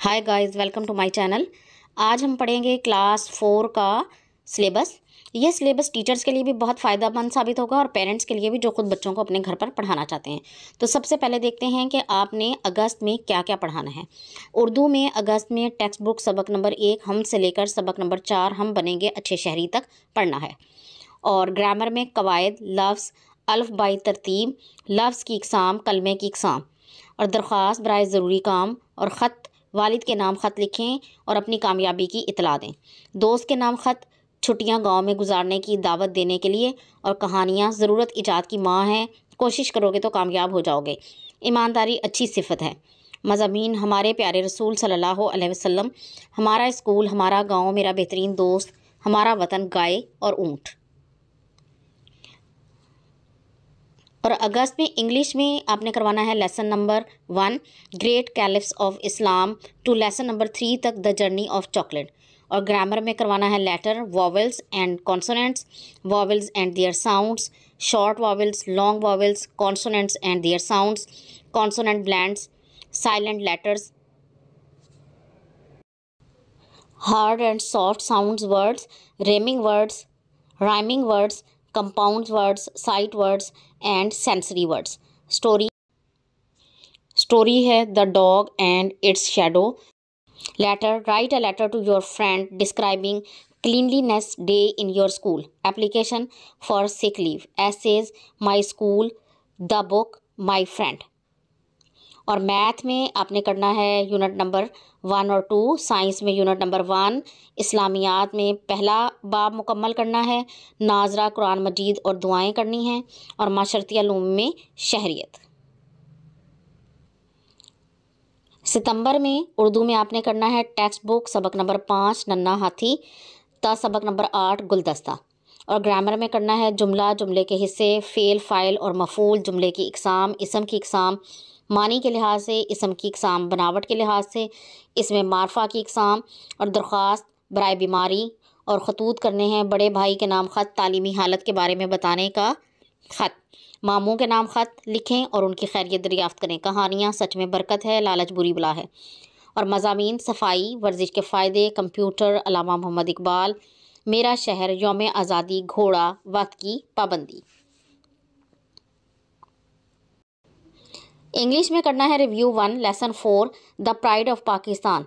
Hi guys, welcome to my channel. आज हम पढ़ेंगे क्लास 4 का सिलेबस। यह सिलेबस टीचर्स के लिए भी बहुत फ़ायदेमंद साबित होगा और पेरेंट्स के लिए भी, जो खुद बच्चों को अपने घर पर पढ़ाना चाहते हैं। तो सबसे पहले देखते हैं कि आपने अगस्त में क्या क्या पढ़ाना है। उर्दू में अगस्त में टेक्स्ट बुक सबक नंबर 1 हम से लेकर सबक नंबर 4 हम बनेंगे अच्छे शहरी तक पढ़ना है। और ग्रामर में कवायद, लफ्ज़, अल्फ़ बाई तरतीब, लफ्ज़ की इकसाम, कलमे की इकसाम और दरख्वास्त बराए ज़रूरी काम और ख़त। वालिद के नाम ख़त लिखें और अपनी कामयाबी की इतला दें। दोस्त के नाम ख़त, छुट्टियां गांव में गुजारने की दावत देने के लिए और कहानियां ज़रूरत ईजाद की माँ है, कोशिश करोगे तो कामयाब हो जाओगे। ईमानदारी अच्छी सिफत है। मज़ामीन हमारे प्यारे रसूल सल्लल्लाहु अलैहि वसल्लम, हमारा स्कूल, हमारा गाँव, मेरा बेहतरीन दोस्त, हमारा वतन, गाय और ऊँट। और अगस्त में इंग्लिश में आपने करवाना है lesson number 1 great caliphs of Islam to lesson number 3 तक द जर्नी ऑफ चॉकलेट। और ग्रामर में करवाना है letter, vowels and consonants, vowels and their sounds, short vowels, long vowels, consonants and their sounds, consonant blends, silent letters, hard and soft sounds words, rhyming words, compound words, sight words and sensory words. Story है The Dog and Its Shadow. Letter, write a letter to your friend describing cleanliness day in your school. Application for sick leave. Essays, my school, the book, my friend. और math में आपने करना है unit number 1 और 2, science में unit number 1, इस्लामियात में पहला बाब मुकम्मल करना है, नाजरा, कुरान मजीद और दुआएं करनी हैं, और माशरती उलूम में शहरियत। सितंबर में उर्दू में आपने करना है टेक्स्ट बुक सबक नंबर 5 नन्ना हाथी ता सबक नंबर 8 गुलदस्ता। और ग्रामर में करना है जुमला, जुमले के हिस्से, फेल, फाइल और मफूल, जुमले की इकसाम, इसम की इकसाम, मानी के लिहाज से, इसम की इकसाम बनावट के लिहाज से, इसमें मारफा की इकसाम और दरख्वास्त बराए बीमारी और खतूत करने हैं। बड़े भाई के नाम ख़त, तालीमी हालत के बारे में बताने का ख़त, मामू के नाम ख़त लिखें और उनकी खैरियत दरियाफ़्त करें। कहानियाँ, सच में बरकत है, लालच बुरी बला है। और मज़ामीन सफाई, वर्जिश के फ़ायदे, कंप्यूटर, अल्लामा मोहम्मद इकबाल, मेरा शहर, यौम आज़ादी, घोड़ा, वक्त की पाबंदी। इंग्लिश में करना है review 1 lesson 4 the pride of Pakistan,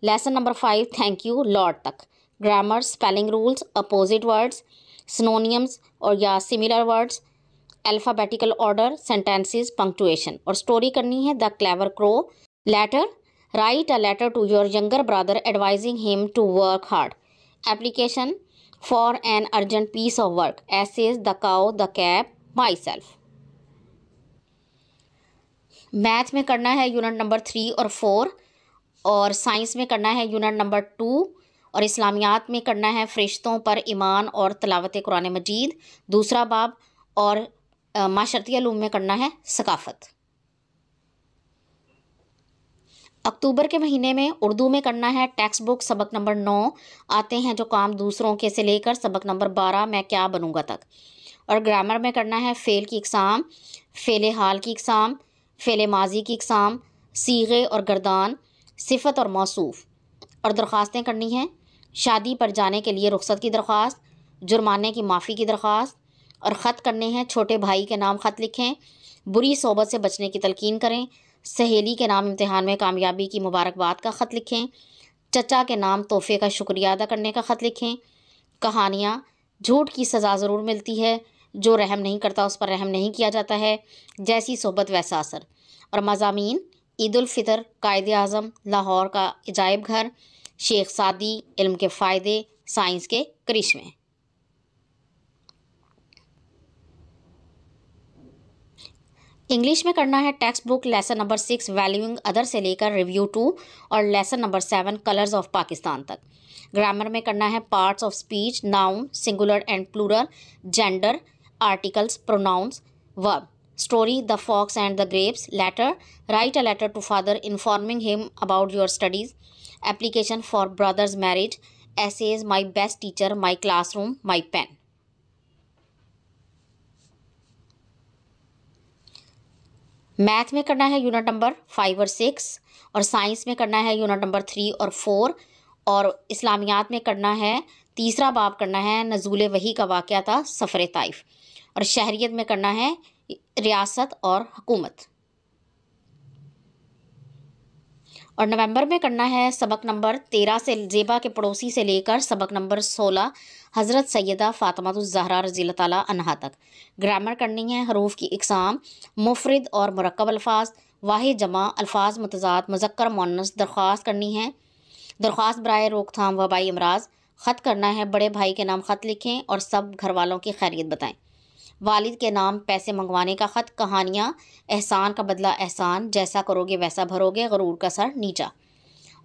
lesson number 5 thank you lord तक। Grammar, spelling rules, opposite words, synonyms और या similar words, alphabetical order, sentences, punctuation. और स्टोरी करनी है the clever crow. Letter, write a letter to your younger brother advising him to work hard. Application for an urgent piece of work. Essays the cow, the cab, myself. Math में करना है unit number 3 और 4, और science में करना है unit number 2, और इस्लामियात में करना है फ़रिश्तों पर ईमान और तलावत कुरान मजीद दूसरा बाब, और माशरती उलूम में करना है सकाफ़त। अक्टूबर के महीने में उर्दू में करना है टेक्स्ट बुक सबक नंबर 9 आते हैं जो काम दूसरों के से लेकर सबक नंबर 12 मैं क्या बनूंगा तक। और ग्रामर में करना है फ़ेल की इकसाम, फ़ेल हाल की इकसाम, फ़ेल माजी की इकसाम, सीगे और गर्दान, सिफत और मौसूफ। और दरख्वास्तें करनी हैं शादी पर जाने के लिए रुख्सत की दरख्वास्त, जुर्माने की माफ़ी की दरख्वास्त, और ख़त करने हैं छोटे भाई के नाम ख़त लिखें, बुरी सोबत से बचने की तलकीन करें, सहेली के नाम इम्तिहान में कामयाबी की मुबारकबाद का ख़त लिखें, चचा के नाम तोहफ़े का शुक्रिया अदा करने का ख़त लिखें। कहानियाँ, झूठ की सज़ा ज़रूर मिलती है, जो रहम नहीं करता उस पर रहम नहीं किया जाता है, जैसी सोबत वैसा असर। और मज़ामीन ईद उल फ़ितर, कायदे आज़म, लाहौर का अजायब घर, शेख सादी, इल्म के फ़ायदे, साइंस के करिश्मे। इंग्लिश में करना है text book lesson number 6 valuing other से लेकर रिव्यू 2 और lesson number 7 colours of Pakistan तक। ग्रामर में करना है parts of speech, noun, singular and plural, gender, articles, pronouns, verb. Story the fox and the grapes. Letter, write a letter to father informing him about your studies. Application for brother's marriage. Essays my best teacher, my classroom, my pen. Math में करना है unit number 5 और 6, और science में करना है unit number 3 और 4, और इस्लामियात में करना है तीसरा बाब करना है नज़ूल वही का वाक़या था सफ़र ताइफ, और शहरियत में करना है रियासत और हुकूमत। और नवंबर में करना है सबक नंबर 13 से ज़ेबा के पड़ोसी से लेकर सबक नंबर 16 हज़रत सैयदा फ़ातिमा-उज़-ज़हरा रज़ियल्लाहु ताला अन्हा तक। ग्रामर करनी है हरूफ की इक़साम, मुफ़रद और मुरक्कब अल्फ़ाज, वाहिद जमा, अल्फ़ाज मुतज़ाद, मुज़क्कर मुअन्नस। दरख्वास्त करनी है दरख्वास्त बराए रोकथाम वबाई अमराज। ख़त करना है बड़े भाई के नाम ख़त लिखें और सब घर वालों की खैरियत बताएं। वालिद के नाम पैसे मंगवाने का ख़त। कहानियाँ एहसान का बदला एहसान, जैसा करोगे वैसा भरोगे, गरूर का सर नीचा।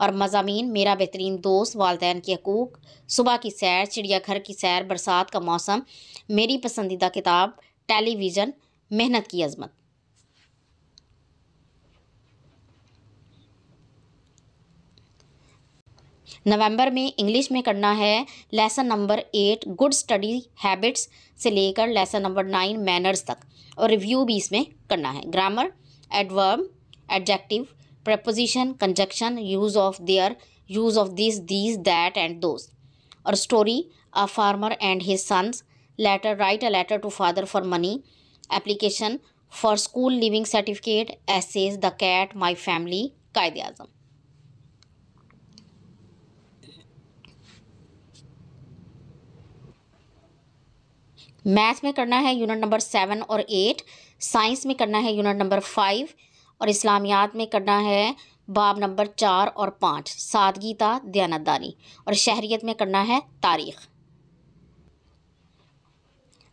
और मज़ामीन मेरा बेहतरीन दोस्त, वालिदैन के हकूक़, सुबह की सैर, चिड़ियाघर की सैर, बरसात का मौसम, मेरी पसंदीदा किताब, टेलीविज़न, मेहनत की अज़मत। नवंबर में इंग्लिश में करना है lesson number 8 good study habits से लेकर लेसन नंबर 9 मैनर्स तक, और रिव्यू भी इसमें करना है। Grammar adverb, adjective, preposition, conjunction, use of there, use of this, these, that and those. और story a farmer and his sons, letter write a letter to father for money, application for school leaving certificate, essays the cat, my family, Quaid-e Azam. Math में करना है unit number 7 और 8, science में करना है unit number 5, और इस्लामियात में करना है बाब नंबर 4 और 5, सादगीता दयानतदारी, और शहरियत में करना है तारीख़।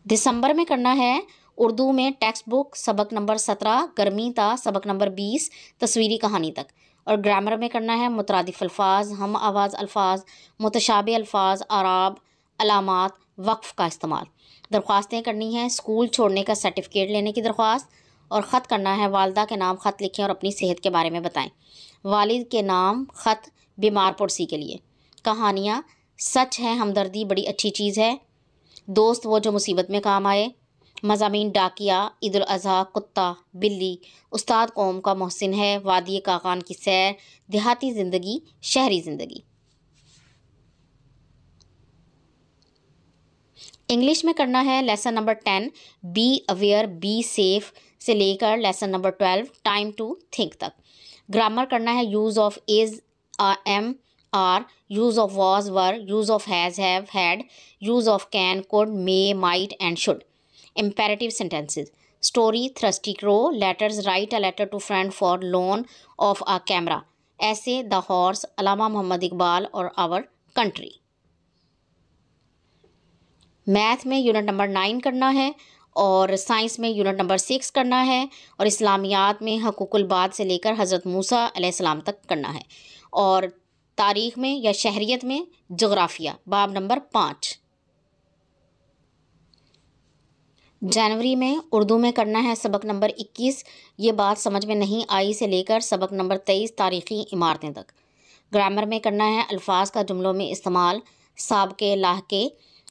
दिसंबर में करना है उर्दू में टेक्स्ट बुक सबक नंबर 17, गर्मी ता सबक नंबर 20, तस्वीरी कहानी तक। और ग्रामर में करना है मुतरादिफ अल्फाज, हम आवाज़ अल्फाज, मुतशाबे अल्फाज, आराब, अलामात, वक्फ़ का इस्तेमाल। दरख्वास्तें करनी हैं स्कूल छोड़ने का सर्टिफिकेट लेने की दरख्वास्त, और ख़त करना है वालदा के नाम ख़त लिखें और अपनी सेहत के बारे में बताएं। वालिद के नाम ख़त बीमार पड़ोसी के लिए। कहानियाँ सच है हमदर्दी बड़ी अच्छी चीज़ है, दोस्त वो जो मुसीबत में काम आए। मज़ामीन डाकिया, ईद उल अज़हा, कुत्ता, बिल्ली, उस्ताद कौम का मोहसिन है, वादी काकान की सैर, देहाती ज़िंदगी, शहरी ज़िंदगी। इंग्लिश में करना है lesson number 10 be aware be safe से लेकर lesson number 12 time to think तक। ग्रामर करना है use of is, am, are, use of was, were, use of has, have, had, use of can, could, may, might and should. Imperative sentences story thirsty crow, letters write a letter to friend for loan of a camera, essays the horse, Allama Muhammad Iqbal और our country. Math में unit number 9 करना है, और science में unit number 6 करना है, और इस्लामियात में हकूकुल बाद से लेकर हज़रत मूसा अलैहिस्सलाम तक करना है, और तारीख़ में या शहरियत में जोग्राफिया बाब नंबर 5। जनवरी में उर्दू में करना है सबक नंबर 21 ये बात समझ में नहीं आई से लेकर सबक नंबर 23 तारीख़ी इमारतें तक। ग्रामर में करना है अल्फाज का जुमलों में इस्तेमाल, साबके लाहके,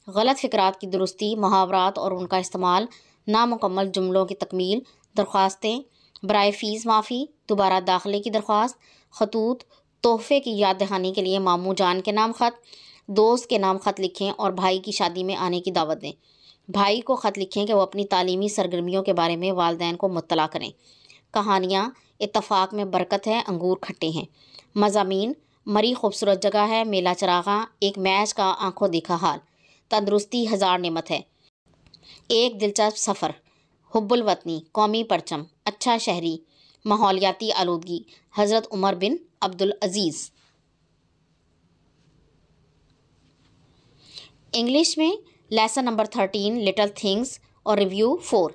गलत फ़िक्रात की दुरुस्ती, मुहावरात और उनका इस्तेमाल, नामुकम्मल जुमलों की तकमील। दरख्वास्तें बराए फ़ीस माफ़ी, दोबारा दाखिले की दरख्वास्त, खतूत, तोहफ़े की याद दहानी के लिए मामू जान के नाम ख़त, दोस्त के नाम ख़त लिखें और भाई की शादी में आने की दावत दें। भाई को ख़त लिखें कि वो अपनी तालीमी सरगर्मियों के बारे में वालिदैन को मुत्तला करें। कहानियाँ इत्तफ़ाक़ में बरकत है, अंगूर खट्टे हैं। मज़ामीन मरी खूबसूरत जगह है, मेला चरागा, एक मैच का आंखों देखा हाल, तंदुरुस्ती हज़ार नेमत है, एक दिलचस्प सफ़र, हुब्बुल वतनी, कौमी परचम, अच्छा शहरी, माहौलियाती आलूदगी, हज़रत उमर बिन अब्दुल अज़ीज़। इंग्लिश में लेसन नंबर 13 लिटिल थिंग्स और रिव्यू 4।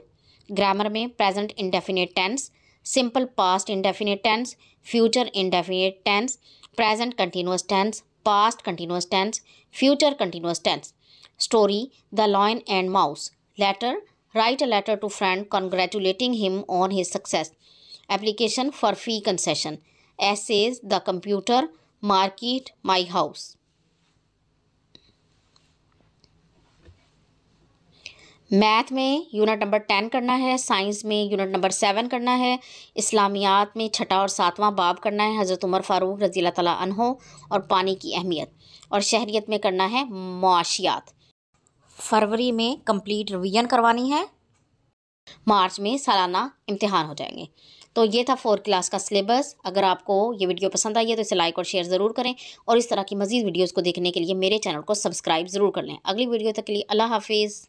ग्रामर में present indefinite tense, simple past indefinite tense, future indefinite tense, present continuous tense, past continuous tense, future continuous tense. Story the lion and mouse, letter write a letter to friend congratulating him on his success, application for fee concession, essays the computer, market, my house. Math में unit number 10 करना है, science में unit number 7 करना है, इस्लामियात में 6ठा और 7वां बाब करना है, हज़रत उमर फ़ारूक रज़ी अल्लाह तआला अन्हो और पानी की अहमियत, और शहरियत में करना है मुआशियात। फरवरी में कंप्लीट रिवीजन करवानी है, मार्च में सालाना इम्तिहान हो जाएंगे। तो ये था 4 क्लास का सिलेबस। अगर आपको ये वीडियो पसंद आई है तो इसे लाइक और शेयर ज़रूर करें, और इस तरह की मज़ीद वीडियोज़ को देखने के लिए मेरे चैनल को सब्सक्राइब ज़रूर कर लें। अगली वीडियो तक के लिए अल्लाह हाफिज़।